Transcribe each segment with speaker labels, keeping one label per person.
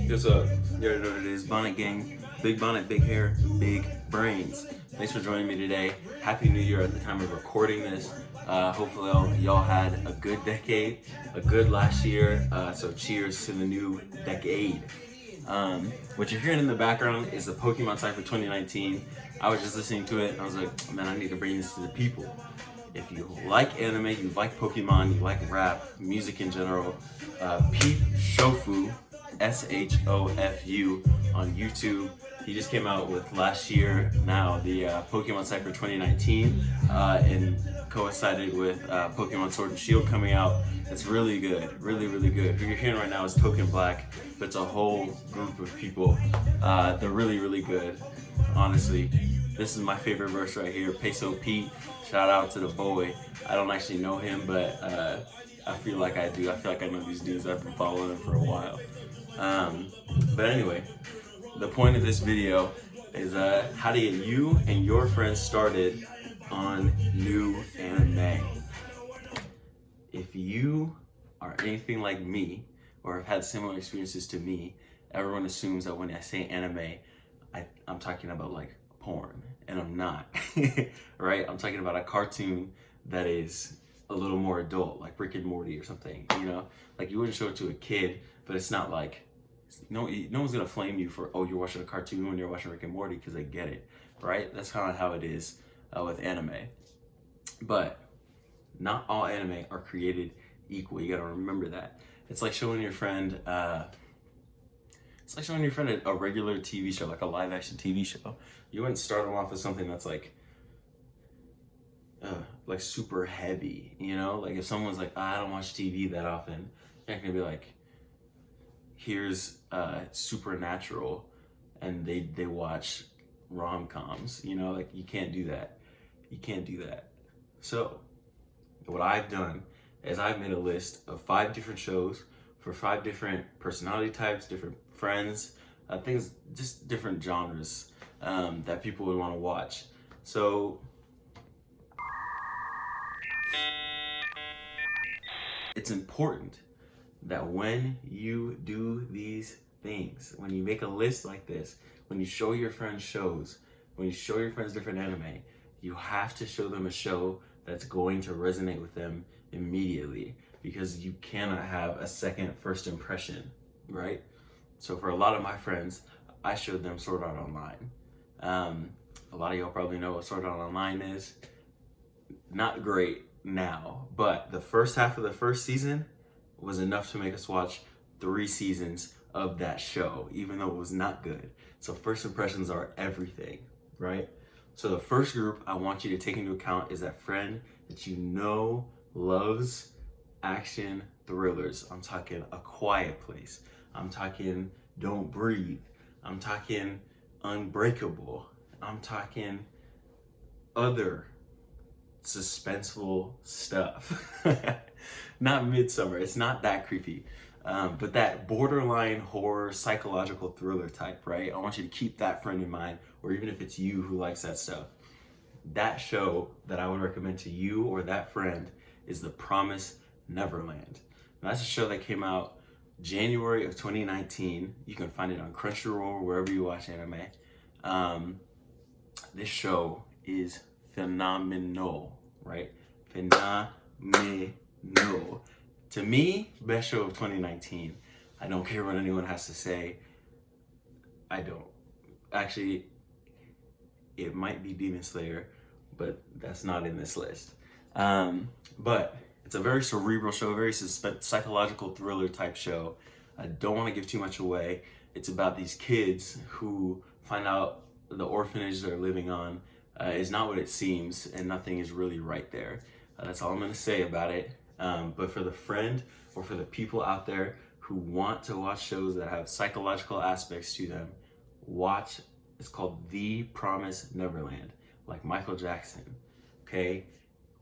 Speaker 1: What's up? You already know what it is. Bonnet Gang. Big bonnet, big hair, big brains. Thanks for joining me today. Happy New Year at the time of recording this. Hopefully y'all had a good decade, a good last year. So cheers to the new decade. What you're hearing in the background is the Pokemon site for 2019. I was just listening to it and I was like, man, I need to bring this to the people. If you like anime, you like Pokemon, you like rap, music in general, Pete Shofu, Shofu on YouTube. He just came out with last year now the Pokemon site for 2019 and coincided with Pokemon Sword and Shield coming out. It's really good, really good. Who you're hearing right now is Token Black, but it's a whole group of people. They're really good, honestly. This is my favorite verse right here, Peso Pete. Shout out to the boy. I don't actually know him, but I feel like I do. I feel like I know these dudes. I've been following them for a while. But anyway, the point of this video is how to get you and your friends started on new anime. If you are anything like me, or have had similar experiences to me, everyone assumes that when I say anime, I'm talking about like porn, and I'm not. Right? I'm talking about a cartoon that is a little more adult, like Rick and Morty or something, you know? Like you wouldn't show it to a kid, but it's not like, no one's gonna flame you for, oh, you're watching a cartoon when you're watching Rick and Morty, because they get it, right? That's kind of how it is with anime. But not all anime are created equal. You gotta remember that. It's like showing your friend, a regular TV show, like a live action TV show. You wouldn't start them off with something that's like super heavy, you know? Like if someone's like, I don't watch TV that often, you're not gonna be like, here's Supernatural, and they watch rom-coms, you know? Like you can't do that. You can't do that. So what I've done is I've made a list of 5 different shows for 5 different personality types, different friends, things, just different genres that people would want to watch. So it's important that when you do these things, when you make a list like this, when you show your friends shows, when you show your friends different anime, you have to show them a show that's going to resonate with them immediately, because you cannot have a second first impression, right? So for a lot of my friends, I showed them Sword Art Online. A lot of y'all probably know what Sword Art Online is. Not great now, but the first half of the first season was enough to make us watch 3 seasons of that show, even though it was not good. So first impressions are everything, right? So the first group I want you to take into account is that friend that you know loves action thrillers. I'm talking A Quiet Place. I'm talking Don't Breathe. I'm talking Unbreakable. I'm talking other suspenseful stuff. Not Midsummer, it's not that creepy. But that borderline horror, psychological thriller type, right? I want you to keep that friend in mind, or even if it's you who likes that stuff. That show that I would recommend to you or that friend is the Promised Neverland. Now, that's a show that came out January of 2019. You can find it on Crunchyroll, wherever you watch anime. This show is phenomenal, right? Phenomenal. To me, best show of 2019. I don't care what anyone has to say. I don't. Actually, it might be Demon Slayer, but that's not in this list. But it's a very cerebral show, very psychological thriller type show. I don't want to give too much away. It's about these kids who find out the orphanage they're living on is not what it seems, and nothing is really right there. That's all I'm going to say about it. But for the friend or for the people out there who want to watch shows that have psychological aspects to them, watch. It's called The Promised Neverland, like Michael Jackson. Okay?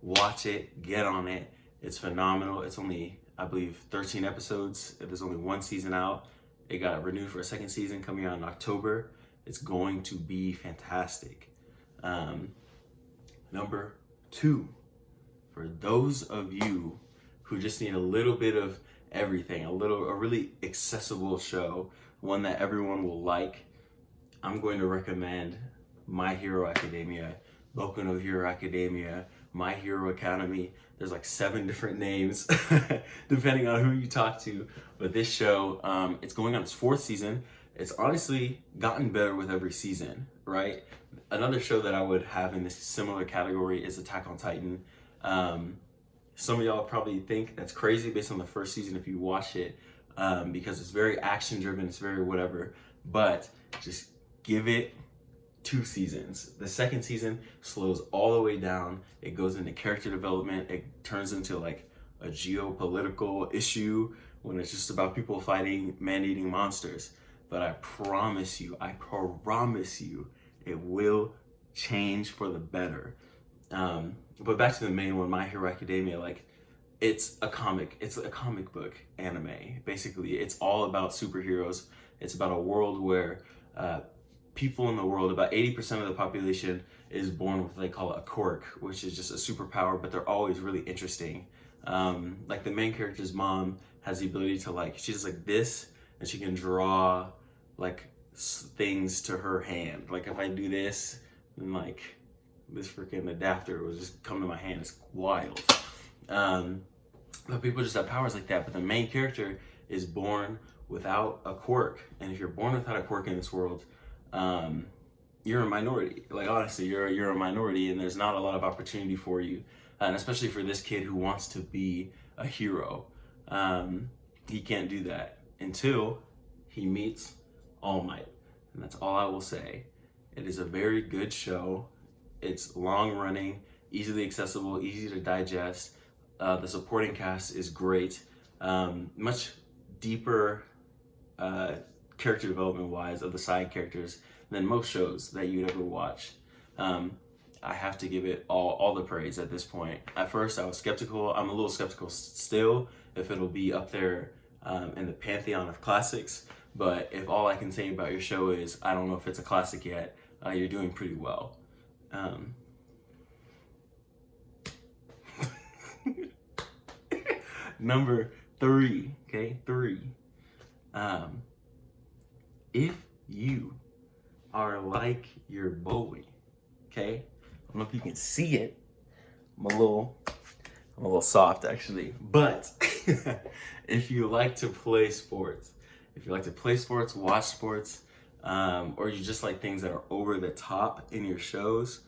Speaker 1: Watch it, get on it. It's phenomenal. It's only, I believe, 13 episodes. There's only 1 season out. It got renewed for a 2nd season coming out in October. It's going to be fantastic. Number 2, for those of you who just need a little bit of everything. A really accessible show, one that everyone will like. I'm going to recommend My Hero Academia, Boku no Hero Academia, My Hero Academy. There's like 7 different names depending on who you talk to. But this show, it's going on its 4th season. It's honestly gotten better with every season, right? Another show that I would have in this similar category is Attack on Titan. Some of y'all probably think that's crazy based on the first season if you watch it, because it's very action driven, it's very whatever, but just give it 2 seasons. The 2nd season slows all the way down. It goes into character development. It turns into like a geopolitical issue when it's just about people fighting man-eating monsters. But I promise you, it will change for the better. But back to the main one, My Hero Academia, like it's a comic book anime. Basically, it's all about superheroes. It's about a world where people in the world, about 80% of the population is born with what they call a quirk, which is just a superpower, but they're always really interesting. Like the main character's mom has the ability to like, she's like this, and she can draw like things to her hand. Like if I do this, then like this freaking adapter will just come to my hand. It's wild. But people just have powers like that. But the main character is born without a quirk. And if you're born without a quirk in this world, you're a minority. Like honestly, you're a minority, and there's not a lot of opportunity for you. And especially for this kid who wants to be a hero. He can't do that until he meets All Might. And that's all I will say. It is a very good show. It's long running, easily accessible, easy to digest. The supporting cast is great. Much deeper character development wise of the side characters than most shows that you'd ever watch. I have to give it all the praise at this point. At first I was skeptical. I'm a little skeptical still if it'll be up there in the pantheon of classics. But if all I can say about your show is I don't know if it's a classic yet, you're doing pretty well. Number 3, okay, 3. If you are like your boy, okay, I don't know if you can see it. I'm a little soft actually, but if you like to play sports, watch sports, or you just like things that are over the top in your shows,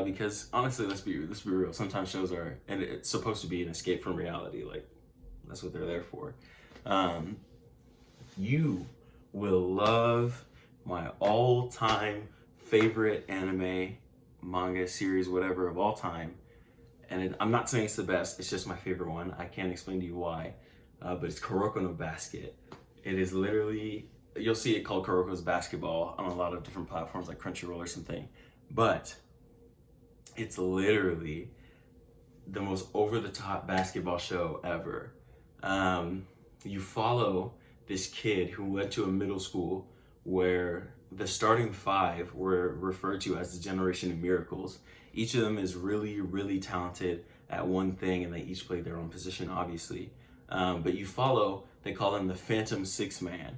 Speaker 1: because honestly, let's be real. Sometimes shows are, and it's supposed to be an escape from reality. Like that's what they're there for. You will love my all-time favorite anime, manga, series, whatever of all time. And I'm not saying it's the best. It's just my favorite one. I can't explain to you why, but it's Kuroko No Basket. It is literally, you'll see it called Kuroko's Basketball on a lot of different platforms like Crunchyroll or something. But it's literally the most over-the-top basketball show ever. You follow this kid who went to a middle school where the starting 5 were referred to as the Generation of Miracles. Each of them is really, really talented at one thing, and they each play their own position, obviously. But you follow, they call him the Phantom Six Man.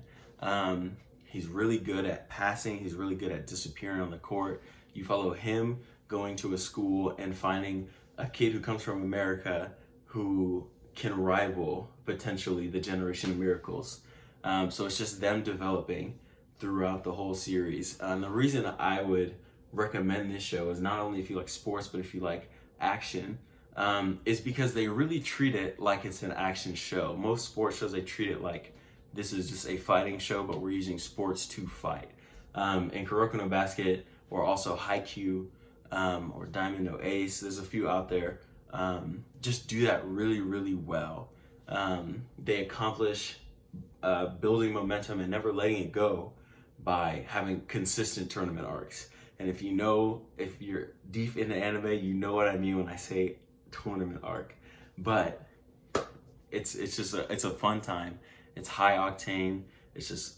Speaker 1: He's really good at passing. He's really good at disappearing on the court. You follow him going to a school and finding a kid who comes from America who can rival, potentially, the Generation of Miracles. So it's just them developing throughout the whole series. And the reason I would recommend this show is not only if you like sports, but if you like action, is because they really treat it like it's an action show. Most sports shows, they treat it like this is just a fighting show, but we're using sports to fight. In Kuroko No Basket, or also Haikyuu, or Diamond No Ace, there's a few out there, just do that really, really well. They accomplish building momentum and never letting it go by having consistent tournament arcs. And if you're deep into anime, you know what I mean when I say tournament arc. But it's a fun time. It's high octane. It's just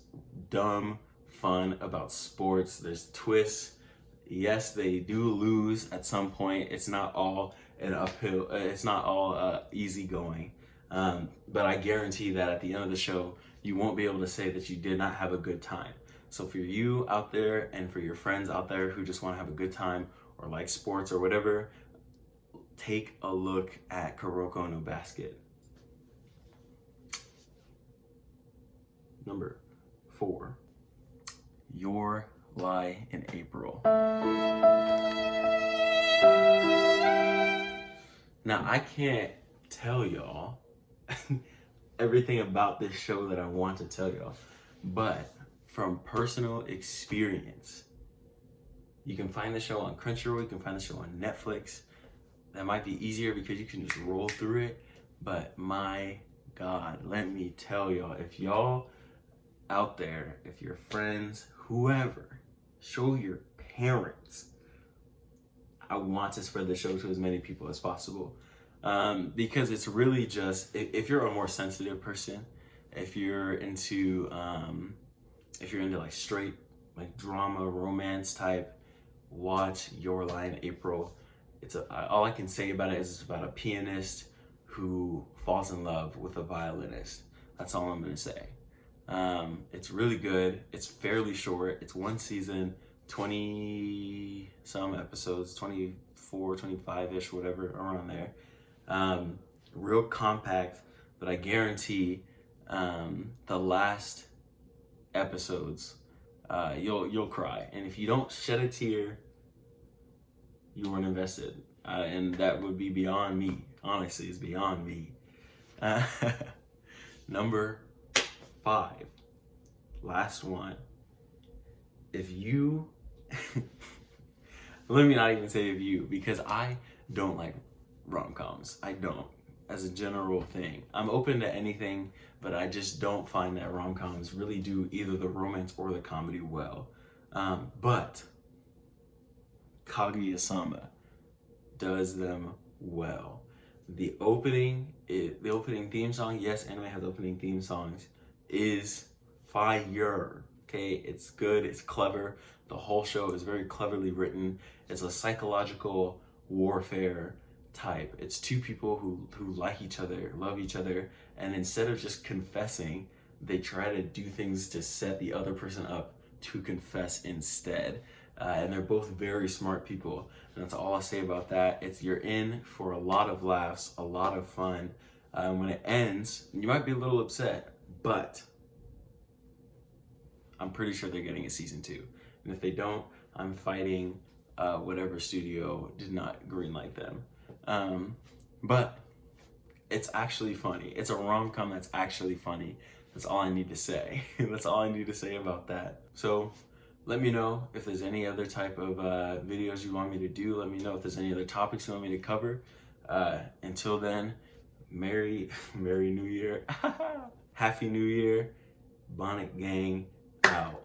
Speaker 1: dumb fun about sports. There's twists. Yes, they do lose at some point. It's not all an uphill. It's not all easy going. But I guarantee that at the end of the show, you won't be able to say that you did not have a good time. So for you out there and for your friends out there who just want to have a good time or like sports or whatever, take a look at Kuroko No Basket. Number 4, Your Lie in April. Now, I can't tell y'all everything about this show that I want to tell y'all, but from personal experience, you can find the show on Crunchyroll, you can find the show on Netflix. That might be easier because you can just roll through it, but my God, let me tell y'all, if y'all out there, if your friends, whoever, show your parents. I want to spread the show to as many people as possible, because it's really just, if you're a more sensitive person, if you're into like straight like drama, romance type, watch Your Lie in April. All I can say about it is it's about a pianist who falls in love with a violinist. That's all I'm gonna say. It's really good. It's fairly short. It's 1 season, 20 some episodes, 24, 25-ish, whatever, around there. Real compact, but I guarantee the last episodes, you'll cry. And if you don't shed a tear, you weren't invested. And that would be beyond me. Honestly, it's beyond me. Number 5, last one. If you, let me not even say if you, because I don't like rom-coms. I don't, as a general thing. I'm open to anything, but I just don't find that rom-coms really do either the romance or the comedy well. But Kaguya-sama does them well. The opening theme song, yes, anime has opening theme songs, is fire. Okay, it's good, it's clever. The whole show is very cleverly written. It's a psychological warfare type. It's 2 people who like each other, love each other, and instead of just confessing, they try to do things to set the other person up to confess instead. And they're both very smart people. And that's all I'll say about that. You're in for a lot of laughs, a lot of fun. When it ends, you might be a little upset, but I'm pretty sure they're getting a season 2. And if they don't, I'm fighting whatever studio did not greenlight them. But it's actually funny. It's a rom-com that's actually funny. That's all I need to say. That's all I need to say about that. So let me know if there's any other type of videos you want me to do. Let me know if there's any other topics you want me to cover. Until then, Merry New Year. Happy New Year. Bonnet Gang out.